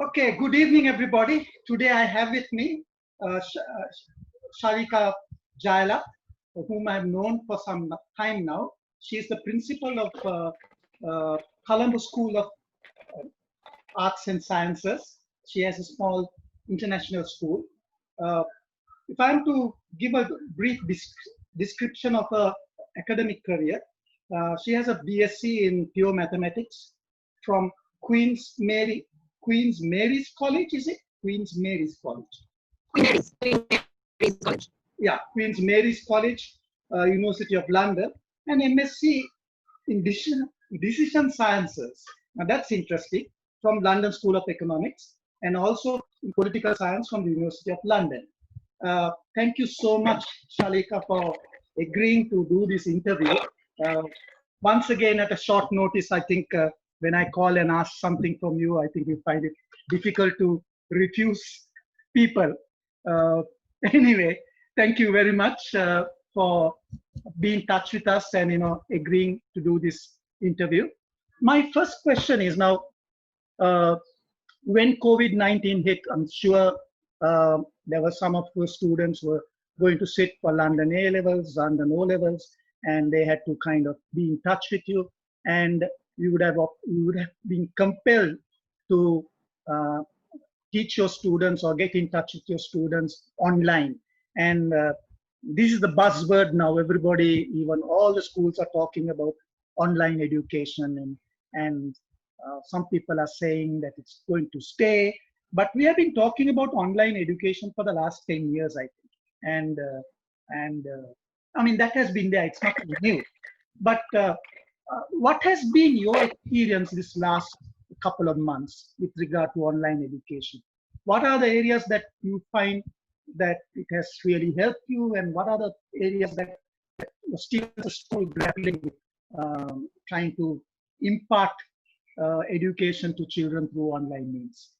Okay, good evening, everybody. Today I have with me Shaleeka Jayalath, whom I've known for some time now. She is the principal of Colombo School of Arts and Sciences. She has a small international school. Uh, if I'm to give a brief description of her academic career, she has a BSc in pure mathematics from Queen's Mary Queen's Mary's College, is it? Queen's Mary's College. Queen Mary's College. Yeah, Queen's Mary's College, University of London, and MSc in Decision Sciences. Now that's interesting, from London School of Economics, and also in Political Science from the University of London. Thank you so much, Shaleeka, for agreeing to do this interview. Once again, at a short notice, I think when I call and ask something from you, I think you find it difficult to refuse people. Anyway, thank you very much for being in touch with us and agreeing to do this interview. My first question is now, when COVID-19 hit, I'm sure there were some of the students were going to sit for London A levels, London O levels, and they had to kind of be in touch with you, and you would have been compelled to teach your students or get in touch with your students online. And this is the buzzword now. Everybody, even all the schools are talking about online education, and some people are saying that it's going to stay. But we have been talking about online education for the last 10 years, I think. And I mean, that has been there. It's not new. But what has been your experience this last couple of months with regard to online education? What are the areas that you find that it has really helped you, and what are the areas that students are still grappling with, trying to impart education to children through online means?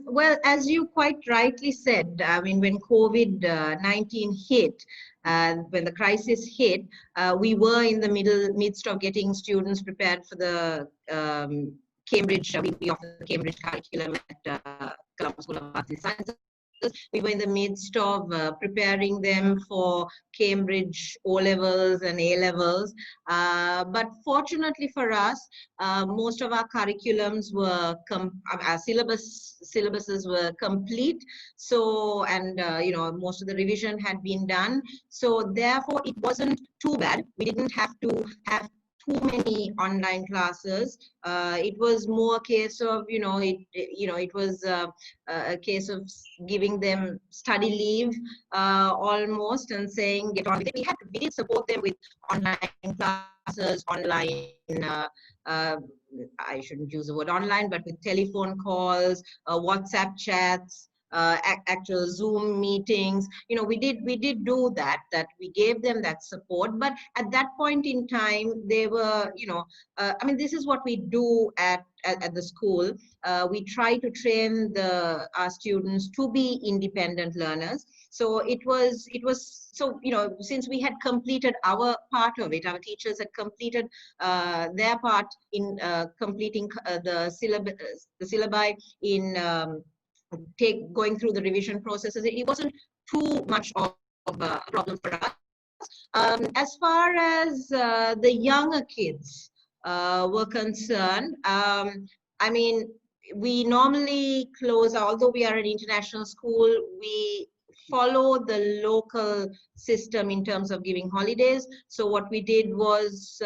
Well, as you quite rightly said, I mean, when COVID-19 hit, when the crisis hit, we were in the midst of getting students prepared for the Cambridge, we offer the Cambridge curriculum at Colombo School of Arts and Sciences. We were in the midst of preparing them for Cambridge O-levels and A-levels. But fortunately for us, most of our curriculums were, our syllabuses were complete. So, and most of the revision had been done. So therefore, it wasn't too bad. We didn't have to have too many online classes. It was more a case of, it was a case of giving them study leave almost, and saying, get on with it. We did support them with online classes, online, I shouldn't use the word online, but with telephone calls, WhatsApp chats, actual Zoom meetings. We did do that we gave them that support. But at that point in time, they were, I mean, this is what we do at the school. We try to train our students to be independent learners. So it was so, since we had completed our part of it, our teachers had completed their part in completing the syllabi in going through the revision processes. It wasn't too much of a problem for us. As far as the younger kids were concerned, I mean, we normally close, although we are an international school, we follow the local system in terms of giving holidays. So what we did was,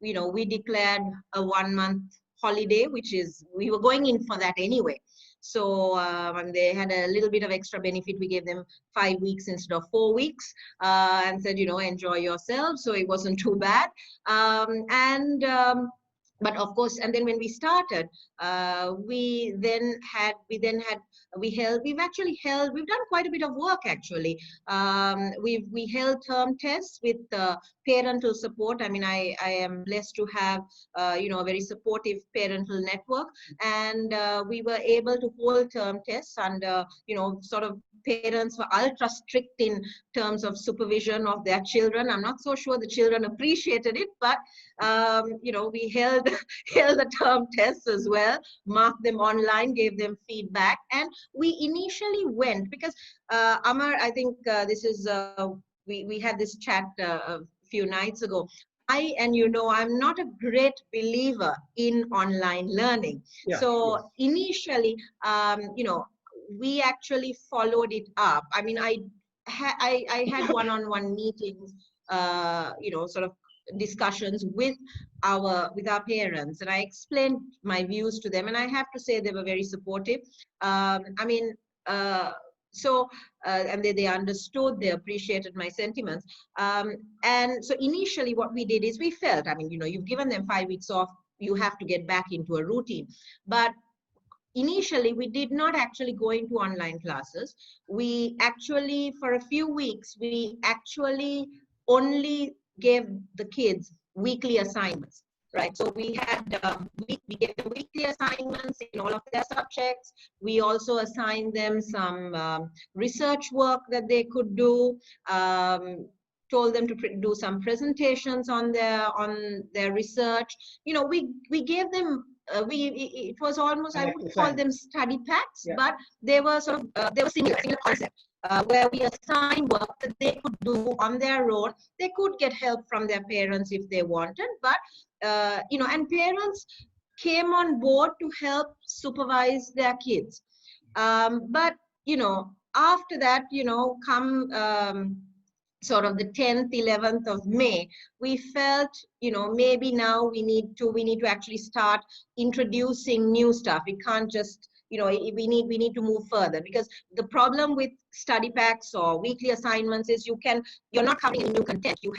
we declared a 1-month holiday, which is, we were going in for that anyway. So they had a little bit of extra benefit. We gave them 5 weeks instead of 4 weeks, and said, enjoy yourselves. So it wasn't too bad. But of course, and then when we started, we've done quite a bit of work actually. We held term tests with parental support. I mean, I am blessed to have, a very supportive parental network, and we were able to hold term tests under, sort of parents were ultra strict in terms of supervision of their children. I'm not so sure the children appreciated it, but we held held the term tests as well, marked them online, gave them feedback, and we initially went because Amar, I think this is we had this chat a few nights ago. And I'm not a great believer in online learning. Yeah, So yes. initially, we actually followed it up. I mean, I had one-on-one meetings, sort of discussions with our parents, and I explained my views to them, and I have to say they were very supportive. I mean, so and they understood, they appreciated my sentiments. And so initially what we did is we felt, I mean, you've given them 5 weeks off, you have to get back into a routine. But initially we did not actually go into online classes. We actually, for a few weeks, we actually only gave the kids weekly assignments, right? So we had we gave them weekly assignments in all of their subjects. We also assigned them some research work that they could do, told them to do some presentations on their research. We gave them it was almost, I wouldn't call them study packs, yeah, but they were sort of they were similar concept, where we assign work that they could do on their own. They could get help from their parents if they wanted, but and parents came on board to help supervise their kids. But after that, come sort of the 10th, 11th of May, we felt, maybe now we need to actually start introducing new stuff. We can't just, we need to move further, because the problem with study packs or weekly assignments is you're not covering any new content. You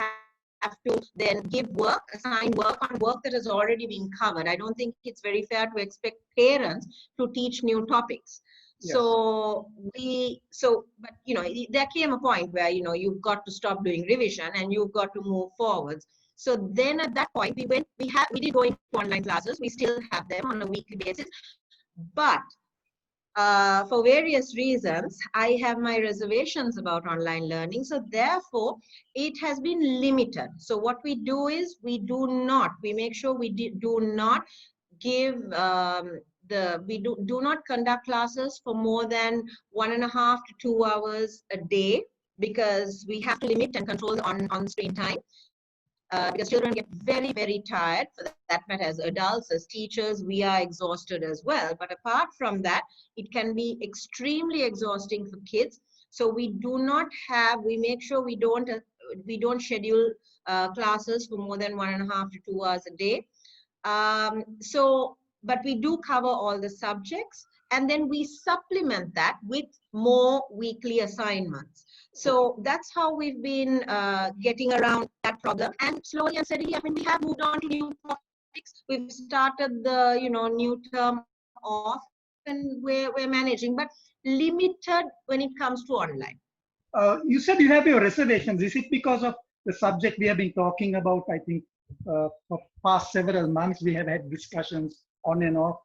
have to then give work, assign work on work that has already been covered. I don't think it's very fair to expect parents to teach new topics. Yes. But there came a point where you've got to stop doing revision and you've got to move forwards. So then at that point we did go into online classes. We still have them on a weekly basis, but for various reasons, I have my reservations about online learning. So therefore, it has been limited. So what we do is we make sure we do not give we do not conduct classes for more than 1.5 to 2 hours a day, because we have to limit and control the on-screen time. Because children get very, very tired. For that matter, as adults, as teachers, we are exhausted as well. But apart from that, it can be extremely exhausting for kids. So we make sure we don't schedule classes for more than 1.5 to 2 hours a day. But we do cover all the subjects, and then we supplement that with more weekly assignments. So that's how we've been getting around that problem. And slowly and steadily, I mean, we have moved on to new topics. We've started the new term off, and we're managing, but limited when it comes to online. You said you have your reservations. Is it because of the subject we have been talking about? I think for past several months we have had discussions on and off.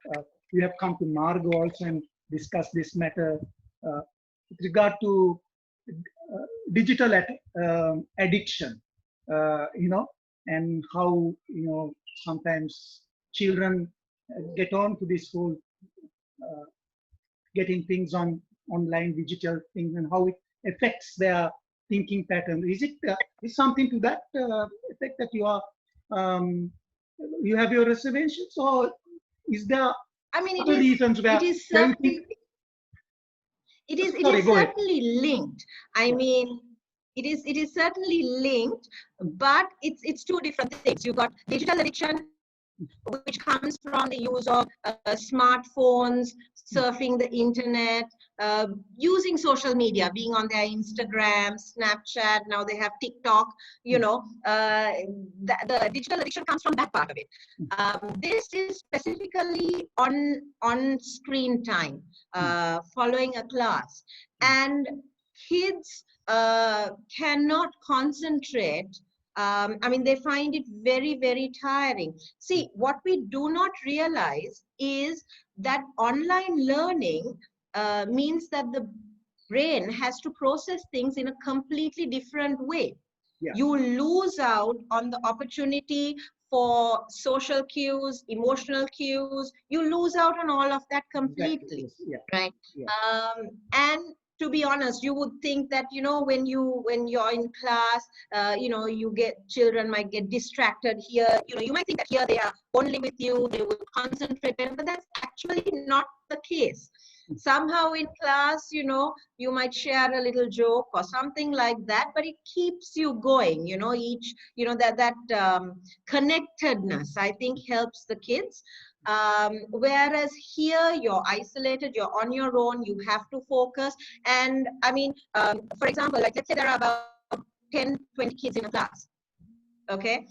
We have come to Margot also and discussed this matter with regard to digital addiction, and how sometimes children get on to this whole getting things on online digital things, and how it affects their thinking pattern. Is something to that effect that you have your reservations, or is there other reasons where it is certainly linked. I mean, it is certainly linked, but it's two different things. You've got digital addiction, which comes from the use of smartphones, surfing the internet, using social media, being on their Instagram, Snapchat. Now they have TikTok. The digital addiction comes from that part of it. This is specifically on screen time, following a class, and kids cannot concentrate. I mean, they find it very, very tiring. See, what we do not realize is that online learning means that brain has to process things in a completely different way. Yeah. You lose out on the opportunity for social cues, emotional cues. You lose out on all of that completely, Exactly. Yeah. right? Yeah. And to be honest, you would think that, you know, when you're in class, you know, you get, children might get distracted here. You know, you might think that here they are only with you, they will concentrate, but that's actually not the case. Somehow in class, you know, you might share a little joke or something like that, but it keeps you going, you know, each, you know, that connectedness, I think, helps the kids. Whereas here you're isolated, you're on your own, you have to focus. And I mean, for example, like let's say there are about 10-20 kids in a class, okay?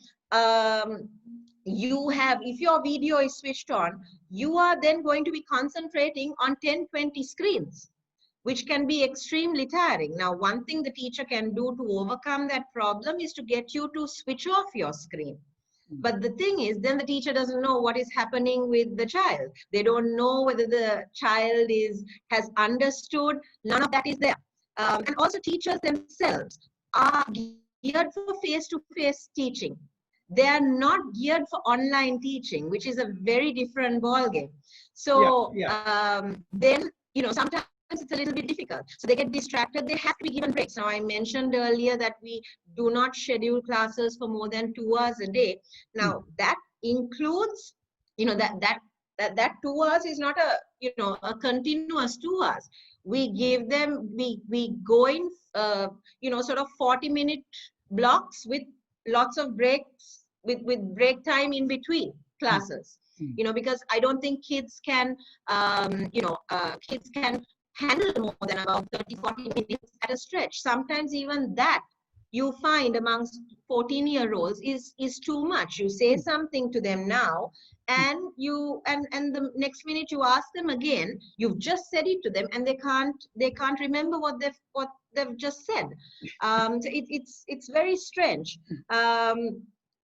You have, if your video is switched on, you are then going to be concentrating on 10-20 screens, which can be extremely tiring. Now, one thing the teacher can do to overcome that problem is to get you to switch off your screen. But the thing is, then the teacher doesn't know what is happening with the child. They don't know whether the child has understood. None of that is there. And also teachers themselves are geared for face-to-face teaching. They are not geared for online teaching, which is a very different ballgame. So then, you know, sometimes it's a little bit difficult. So they get distracted. They have to be given breaks. Now, I mentioned earlier that we do not schedule classes for more than 2 hours a day. Now, that includes, you know, that 2 hours is not a, you know, a continuous 2 hours. We give them, we go in, you know, sort of 40-minute blocks with lots of breaks, with break time in between classes. You know, because I don't think kids can, you know, kids can handle more than about 30-40 minutes at a stretch. Sometimes even that you find amongst 14-year-olds is too much. You say something to them now, and and the next minute you ask them again, you've just said it to them, and they can't remember what they've just said. So it's very strange.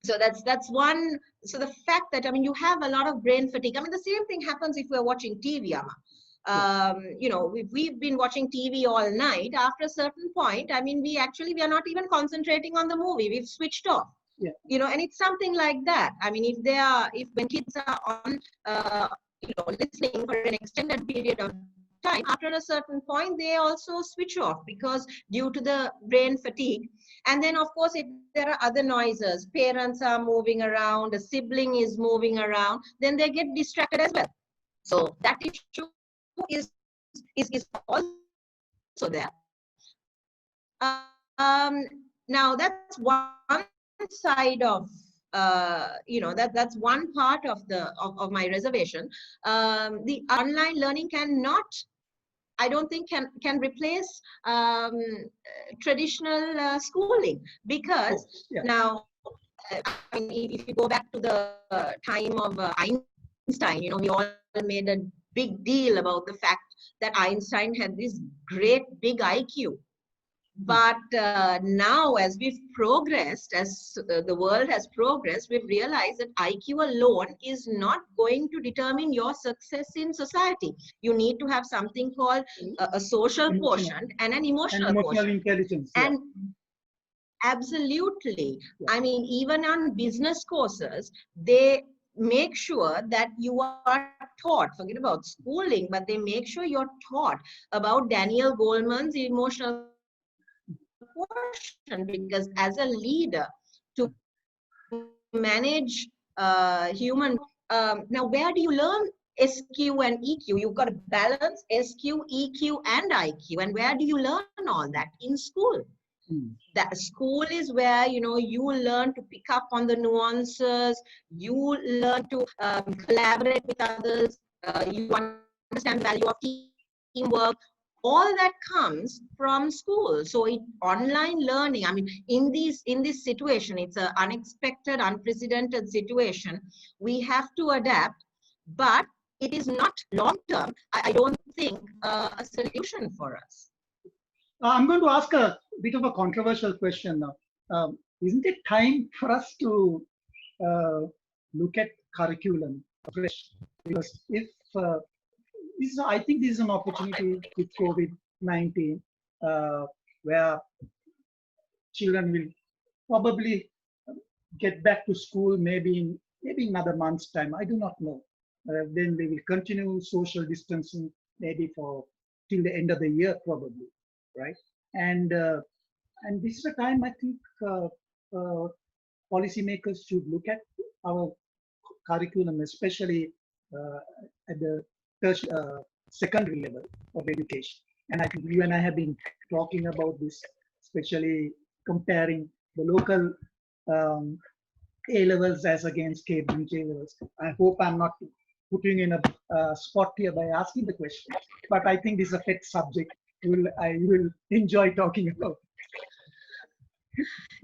So that's one. So the fact that, I mean, you have a lot of brain fatigue. I mean, the same thing happens if we're watching TV, Amma. You know, we've been watching TV all night. After a certain point, I mean, we are not even concentrating on the movie. We've switched off. Yeah. You know, and it's something like that. I mean, if when kids are on, you know, listening for an extended period of time, after a certain point, they also switch off because due to the brain fatigue. And then, of course, if there are other noises, parents are moving around, a sibling is moving around, then they get distracted as well. So that issue is also there. Now that's one side of, you know, that's one part of of my reservation. The online learning cannot, I don't think can replace traditional schooling, because now, I mean, if you go back to the time of Einstein, you know, we all made a big deal about the fact that Einstein had this great big IQ. But now, as we've progressed, as the world has progressed, we've realized that IQ alone is not going to determine your success in society. You need to have something called a social quotient and an emotional quotient. Intelligence. And absolutely. I mean, even on business courses, they make sure that you are taught, forget about schooling, but they make sure you're taught about Daniel Goleman's emotional quotient, because as a leader, to manage human, now where do you learn SQ and EQ? You've got to balance SQ, EQ, and IQ. And where do you learn all that? In school. That school is where, you know, you learn to pick up on the nuances, you learn to collaborate with others, you understand the value of teamwork. All that comes from school. So online learning, I mean, in this situation, it's an unexpected, unprecedented situation. We have to adapt, but it is not long term, I don't think, a solution for us. I'm going to ask a bit of a controversial question now. Isn't it time for us to look at curriculum afresh? Because if I think this is an opportunity with COVID. COVID-19, where children will probably get back to school maybe another month's time. I do not know. Then we will continue social distancing maybe for till the end of the year probably, right? And and this is a time I think uh, policymakers should look at our curriculum, especially uh, at the secondary level of education. And I think you and I have been talking about this, especially comparing the local um, A levels as against Cambridge A levels. I hope I'm not putting in a spot here by asking the question, but I think this is a pet subject. I will enjoy talking about.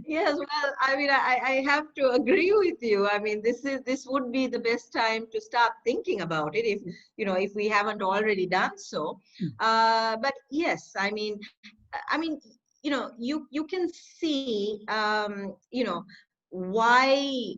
Yes, well, I mean, I have to agree with you. I mean, this would be the best time to start thinking about it if, you know, if we haven't already done so. But yes, I mean, you know, you can see, you know, why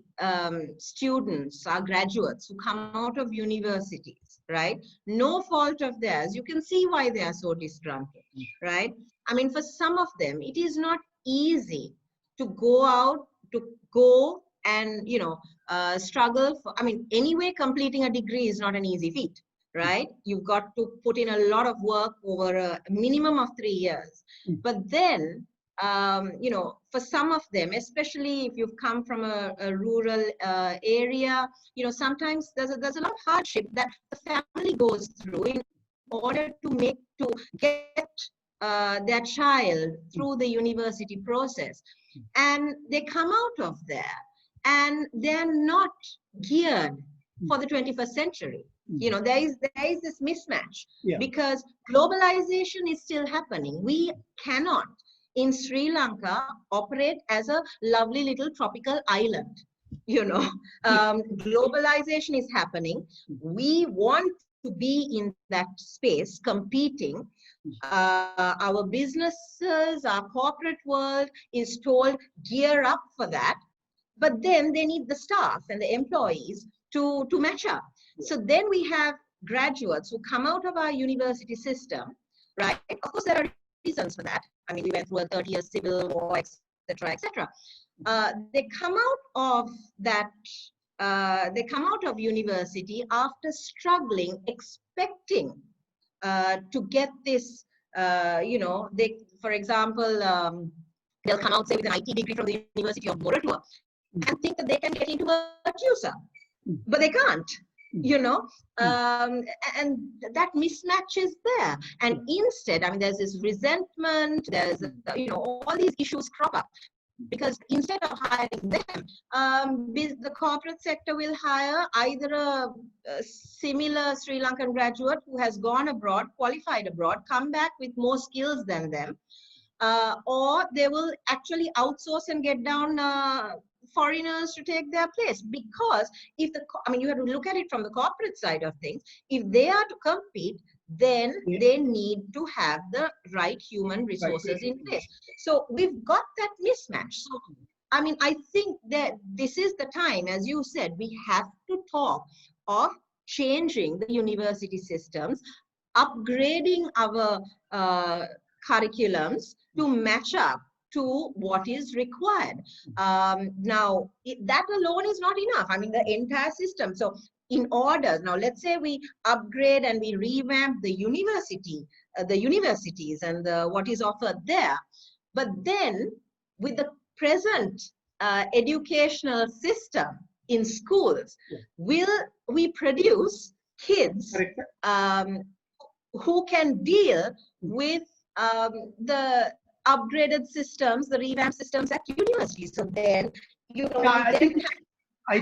students are graduates who come out of universities, right? No fault of theirs. You can see why they are so disgruntled, right? I mean, for some of them, it is not easy to go out, to go and, you know, struggle for, I mean, anyway, completing a degree is not an easy feat, right? You've got to put in a lot of work over a minimum of 3 years. But then, you know, for some of them, especially if you've come from a rural area, you know, sometimes there's a lot of hardship that the family goes through in order to get their child through the university process. And they come out of there and they're not geared for the 21st century. You know, there is this mismatch because globalization is still happening. We cannot in Sri Lanka operate as a lovely little tropical island. You know, globalization is happening. We want to be in that space competing. Our businesses, our corporate world is told gear up for that, but then they need the staff and the employees to match up. So then we have graduates who come out of our university system, right? Of course, there are reasons for that. I mean, we went through a 30-year civil war, etc., etc. They come out of that. They come out of university after struggling, expecting to get this. You know, they, for example, they'll come out say with an IT degree from the University of Borotua and think that they can get into a TUSA, but they can't. You know, and that mismatch is there. And instead, I mean, there's this resentment, there's, you know, all these issues crop up because instead of hiring them, the corporate sector will hire either a similar Sri Lankan graduate who has gone abroad, qualified abroad, come back with more skills than them, or they will actually outsource and get down foreigners to take their place. Because if I mean, you have to look at it from the corporate side of things. If they are to compete, then they need to have the right human resources in place. So we've got that mismatch. So, I mean, I think that this is the time, as you said, we have to talk of changing the university systems, upgrading our curriculums to match up to what is required. Now, that alone is not enough. I mean, the entire system. So in order, now let's say we upgrade and we revamp the university, the universities and what is offered there. But then with the present educational system in schools, will we produce kids who can deal with the upgraded systems, the revamped systems at university? So then, you know, I think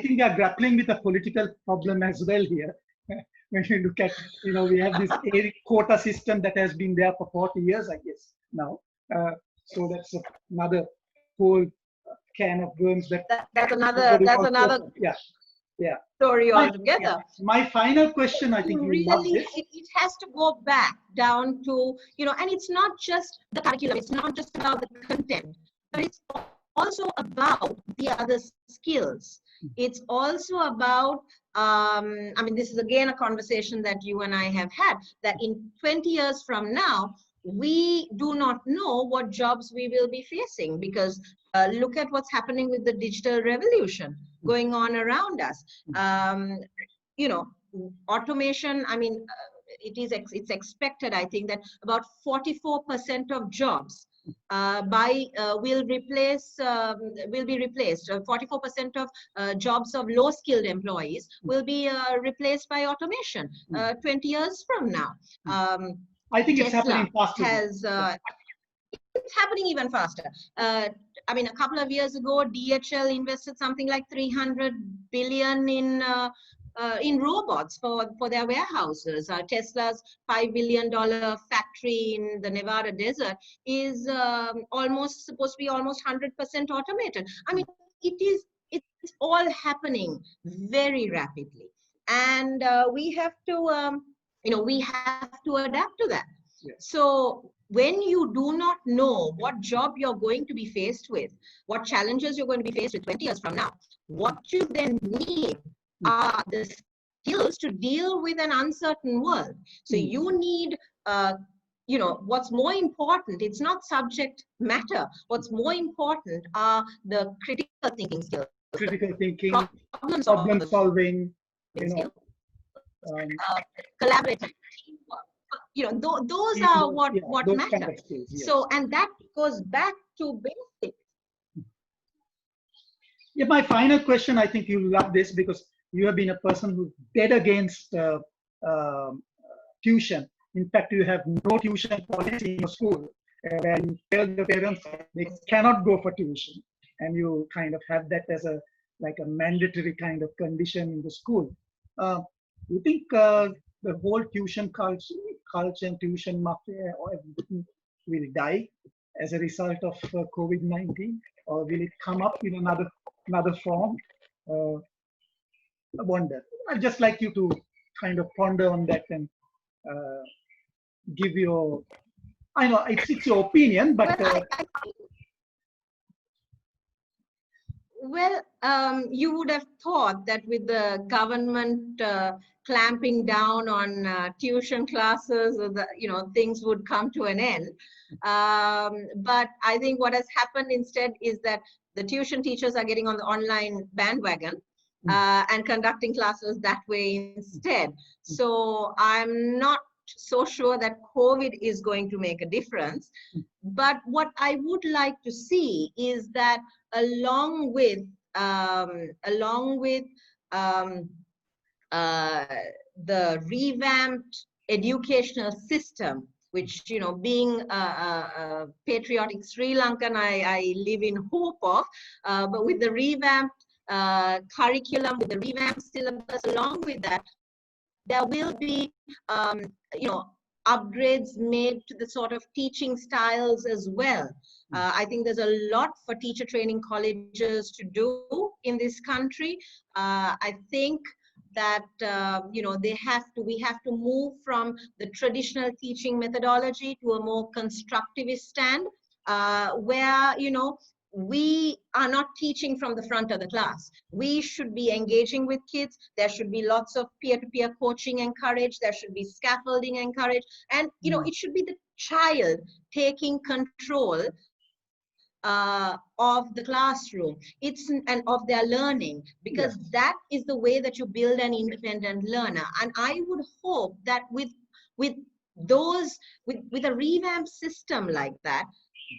we are grappling with a political problem as well here. When you look at, you know, we have this quota system that has been there for 40 years, I guess, now. So that's another whole can of worms. That's another story altogether. My final question, I think really, it has to go back down to, you know, and it's not just the curriculum, it's not just about the content, but it's also about the other skills. It's also about, I mean, this is again a conversation that you and I have had, that in 20 years from now, we do not know what jobs we will be facing, because look at what's happening with the digital revolution going on around us. Um, you know, automation, I mean, it's expected, I think, that about 44% of jobs will be replaced. 44% of jobs of low-skilled employees will be replaced by automation 20 years from now. I think it's Tesla happening faster. has it's happening even faster. I mean, a couple of years ago, DHL invested something like 300 billion in robots for their warehouses. Tesla's $5 billion factory in the Nevada desert is almost supposed to be almost 100% automated. I mean, it's all happening very rapidly, and we have to we have to adapt to that. Yes. So when you do not know what job you're going to be faced with, what challenges you're going to be faced with 20 years from now, what you then need are the skills to deal with an uncertain world. So you need, what's more important, it's not subject matter. What's more important are the critical thinking skills. Critical thinking, problem solving, collaborative teamwork. Those are what those matter. kind of skills, yes. So, and that goes back to basics. Yeah, my final question, I think you love this because you have been a person who's dead against tuition. In fact, you have no tuition policy in your school, where you tell the parents they cannot go for tuition, and you kind of have that as a mandatory kind of condition in the school. You think the whole tuition culture and tuition mafia or everything will die as a result of COVID-19, or will it come up in another form? I wonder. I'd just like you to kind of ponder on that and give your. I know it's your opinion, but. Well, you would have thought that with the government clamping down on tuition classes, things would come to an end. But I think what has happened instead is that the tuition teachers are getting on the online bandwagon and conducting classes that way instead. So I'm not so sure that COVID is going to make a difference. But what I would like to see is that along with the revamped educational system, which, being a patriotic Sri Lankan, I live in hope of, but with the revamped curriculum, with the revamped syllabus, along with that, there will be, upgrades made to the sort of teaching styles as well. I think there's a lot for teacher training colleges to do in this country. I think that we have to move from the traditional teaching methodology to a more constructivist stand, where we are not teaching from the front of the class. We should be engaging with kids. There should be lots of peer-to-peer coaching encouraged. There should be scaffolding encouraged. And, it should be the child taking control of the classroom and of their learning, because that is the way that you build an independent learner. And I would hope that with a revamped system like that,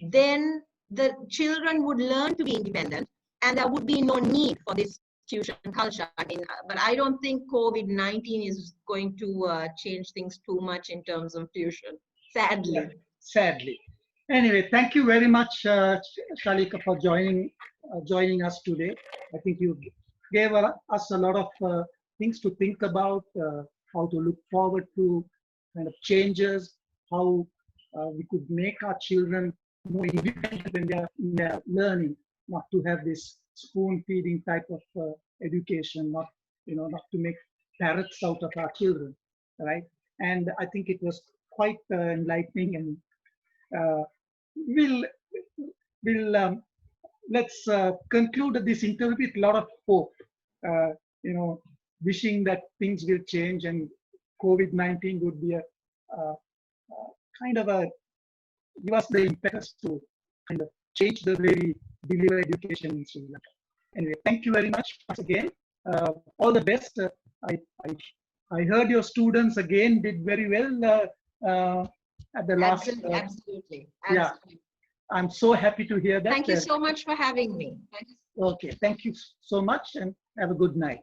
then the children would learn to be independent, and there would be no need for this tuition culture. I mean, but I don't think COVID-19 is going to change things too much in terms of tuition, sadly. Yeah, sadly. Anyway, thank you very much, Shaleeka, for joining us today. I think you gave us a lot of things to think about, how to look forward to kind of changes, how we could make our children more independent when they are learning, not to have this spoon-feeding type of education, not to make parrots out of our children, right? And I think it was quite enlightening, and let's conclude this interview with a lot of hope. Wishing that things will change and COVID-19 would be a kind of a give us the impetus to kind of change the way we deliver education in Sri Lanka. Anyway, thank you very much once again. All the best. I, I, I heard your students again did very well at the last. Absolutely. Yeah, I'm so happy to hear that. Thank you so much for having me. Okay, thank you so much and have a good night.